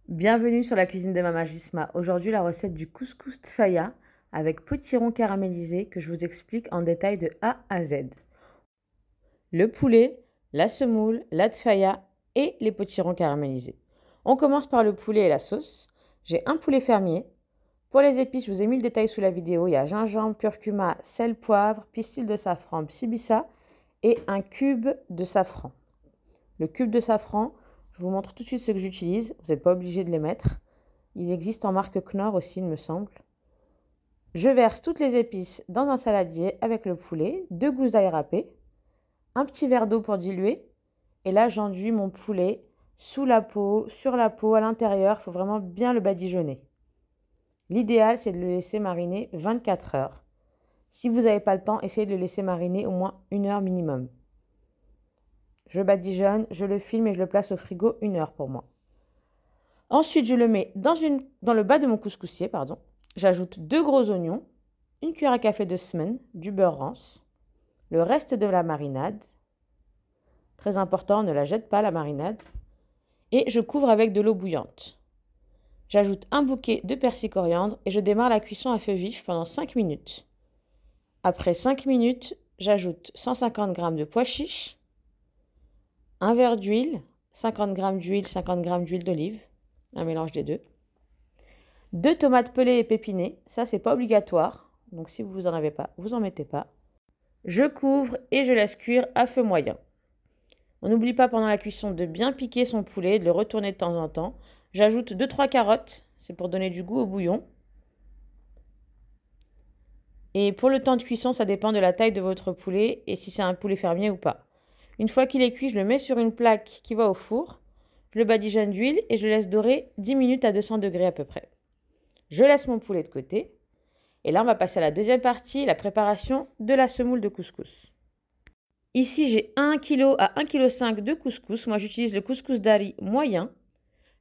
Bienvenue sur la cuisine de Mama Gisma. Aujourd'hui, la recette du couscous tfaya avec potiron caramélisé que je vous explique en détail de A à Z. Le poulet, la semoule, la tfaya et les potirons caramélisés. On commence par le poulet et la sauce. J'ai un poulet fermier. Pour les épices, je vous ai mis le détail sous la vidéo. Il y a gingembre, curcuma, sel, poivre, pistil de safran, psibissa et un cube de safran. Le cube de safran, je vous montre tout de suite ce que j'utilise. Vous n'êtes pas obligé de les mettre. Il existe en marque Knorr aussi, il me semble. Je verse toutes les épices dans un saladier avec le poulet, 2 gousses d'ail râpées, un petit verre d'eau pour diluer. Et là, j'enduis mon poulet sous la peau, sur la peau, à l'intérieur. Il faut vraiment bien le badigeonner. L'idéal, c'est de le laisser mariner 24 heures. Si vous n'avez pas le temps, essayez de le laisser mariner au moins 1 heure minimum. Je badigeonne, je le filme et je le place au frigo 1 heure pour moi. Ensuite, je le mets dans le bas de mon couscoussier. J'ajoute 2 gros oignons, 1 cuillère à café de semen, du beurre rance, le reste de la marinade. Très important, ne la jette pas la marinade. Et je couvre avec de l'eau bouillante. J'ajoute un bouquet de persil coriandre et je démarre la cuisson à feu vif pendant 5 minutes. Après 5 minutes, j'ajoute 150 g de pois chiches, un verre d'huile, 50 g d'huile, 50 g d'huile d'olive, un mélange des deux. 2 tomates pelées et pépinées, ça c'est pas obligatoire, donc si vous en avez pas, vous en mettez pas. Je couvre et je laisse cuire à feu moyen. On n'oublie pas pendant la cuisson de bien piquer son poulet, de le retourner de temps en temps. J'ajoute 2-3 carottes, c'est pour donner du goût au bouillon. Et pour le temps de cuisson, ça dépend de la taille de votre poulet et si c'est un poulet fermier ou pas. Une fois qu'il est cuit, je le mets sur une plaque qui va au four. Je le badigeonne d'huile et je le laisse dorer 10 minutes à 200 degrés à peu près. Je laisse mon poulet de côté. Et là, on va passer à la deuxième partie, la préparation de la semoule de couscous. Ici, j'ai 1 kg à 1,5 kg de couscous. Moi, j'utilise le couscous dari moyen.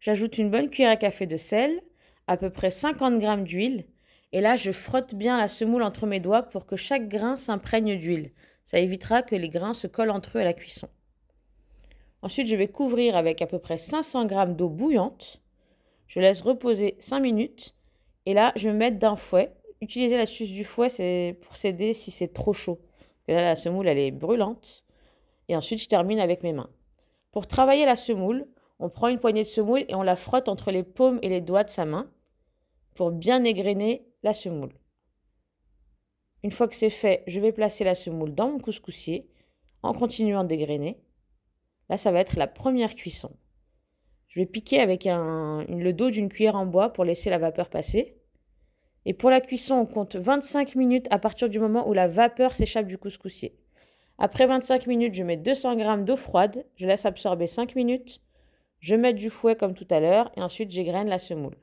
J'ajoute une bonne cuillère à café de sel, à peu près 50 g d'huile. Et là, je frotte bien la semoule entre mes doigts pour que chaque grain s'imprègne d'huile. Ça évitera que les grains se collent entre eux à la cuisson. Ensuite, je vais couvrir avec à peu près 500 g d'eau bouillante. Je laisse reposer 5 minutes. Et là, je vais me mettre d'un fouet. Utilisez l'astuce du fouet, c'est pour s'aider si c'est trop chaud. Et là, la semoule, elle est brûlante. Et ensuite, je termine avec mes mains. Pour travailler la semoule, on prend une poignée de semoule et on la frotte entre les paumes et les doigts de sa main pour bien égrener la semoule. Une fois que c'est fait, je vais placer la semoule dans mon couscoussier en continuant d'égrener. Là, ça va être la première cuisson. Je vais piquer avec le dos d'une cuillère en bois pour laisser la vapeur passer. Et pour la cuisson, on compte 25 minutes à partir du moment où la vapeur s'échappe du couscoussier. Après 25 minutes, je mets 200 g d'eau froide. Je laisse absorber 5 minutes. Je mets du fouet comme tout à l'heure et ensuite j'égrène la semoule.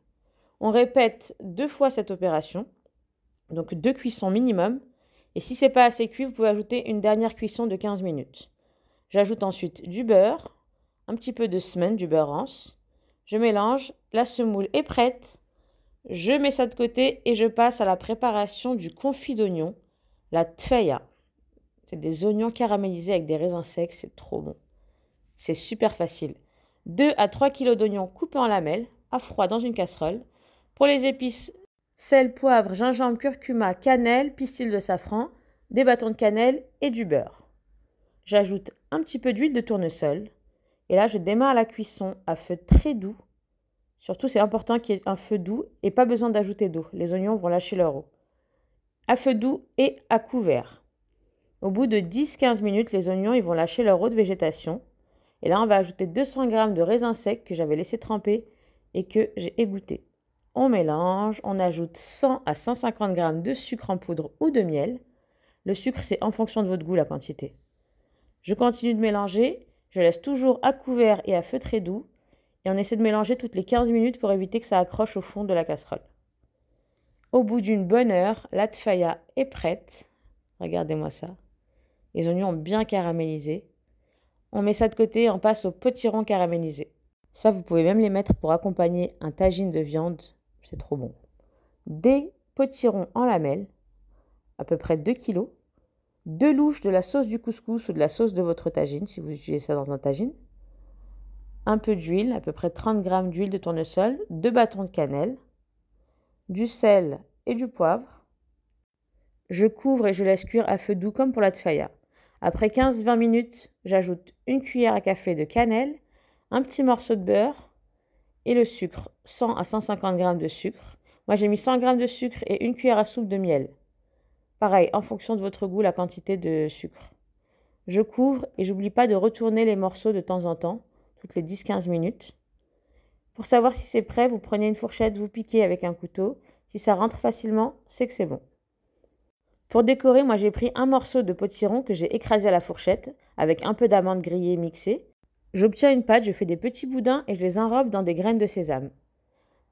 On répète 2 fois cette opération. Donc 2 cuissons minimum. Et si ce n'est pas assez cuit, vous pouvez ajouter une dernière cuisson de 15 minutes. J'ajoute ensuite du beurre, un petit peu de semen, du beurre rance. Je mélange, la semoule est prête. Je mets ça de côté et je passe à la préparation du confit d'oignon, la tfaya. C'est des oignons caramélisés avec des raisins secs, c'est trop bon. C'est super facile. 2 à 3 kg d'oignons coupés en lamelles, à froid dans une casserole. Pour les épices, sel, poivre, gingembre, curcuma, cannelle, pistil de safran, des bâtons de cannelle et du beurre. J'ajoute un petit peu d'huile de tournesol. Et là, je démarre la cuisson à feu très doux. Surtout, c'est important qu'il y ait un feu doux et pas besoin d'ajouter d'eau. Les oignons vont lâcher leur eau. À feu doux et à couvert. Au bout de 10-15 minutes, les oignons ils vont lâcher leur eau de végétation. Et là, on va ajouter 200 g de raisins secs que j'avais laissé tremper et que j'ai égoutté. On mélange, on ajoute 100 à 150 g de sucre en poudre ou de miel. Le sucre, c'est en fonction de votre goût, la quantité. Je continue de mélanger, je laisse toujours à couvert et à feu très doux. Et on essaie de mélanger toutes les 15 minutes pour éviter que ça accroche au fond de la casserole. Au bout d'une bonne heure, la tfaya est prête. Regardez-moi ça. Les oignons ont bien caramélisé. On met ça de côté et on passe aux potirons caramélisés. Ça, vous pouvez même les mettre pour accompagner un tagine de viande. C'est trop bon. Des potirons en lamelles, à peu près 2 kg. 2 louches de la sauce du couscous ou de la sauce de votre tagine, si vous utilisez ça dans un tagine. un peu d'huile, à peu près 30 g d'huile de tournesol, 2 bâtons de cannelle, du sel et du poivre. Je couvre et je laisse cuire à feu doux comme pour la tfaya. Après 15-20 minutes, j'ajoute une cuillère à café de cannelle, un petit morceau de beurre et le sucre, 100 à 150 g de sucre. Moi, j'ai mis 100 g de sucre et une cuillère à soupe de miel. Pareil, en fonction de votre goût, la quantité de sucre. Je couvre et j'oublie pas de retourner les morceaux de temps en temps, toutes les 10-15 minutes. Pour savoir si c'est prêt, vous prenez une fourchette, vous piquez avec un couteau. Si ça rentre facilement, c'est que c'est bon. Pour décorer, moi j'ai pris un morceau de potiron que j'ai écrasé à la fourchette avec un peu d'amandes grillées mixées. J'obtiens une pâte, je fais des petits boudins et je les enrobe dans des graines de sésame.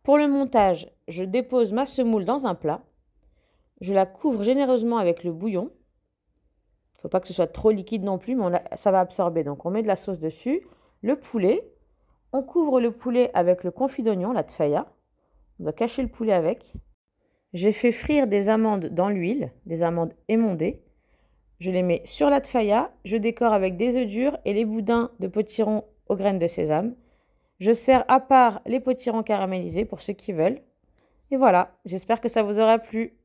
Pour le montage, je dépose ma semoule dans un plat. Je la couvre généreusement avec le bouillon. Il ne faut pas que ce soit trop liquide non plus, mais ça va absorber. Donc on met de la sauce dessus, le poulet. On couvre le poulet avec le confit d'oignon, la tfaya. On doit cacher le poulet avec. J'ai fait frire des amandes dans l'huile, des amandes émondées. Je les mets sur la tfaya, je décore avec des œufs durs et les boudins de potiron aux graines de sésame. Je sers à part les potirons caramélisés pour ceux qui veulent. Et voilà, j'espère que ça vous aura plu.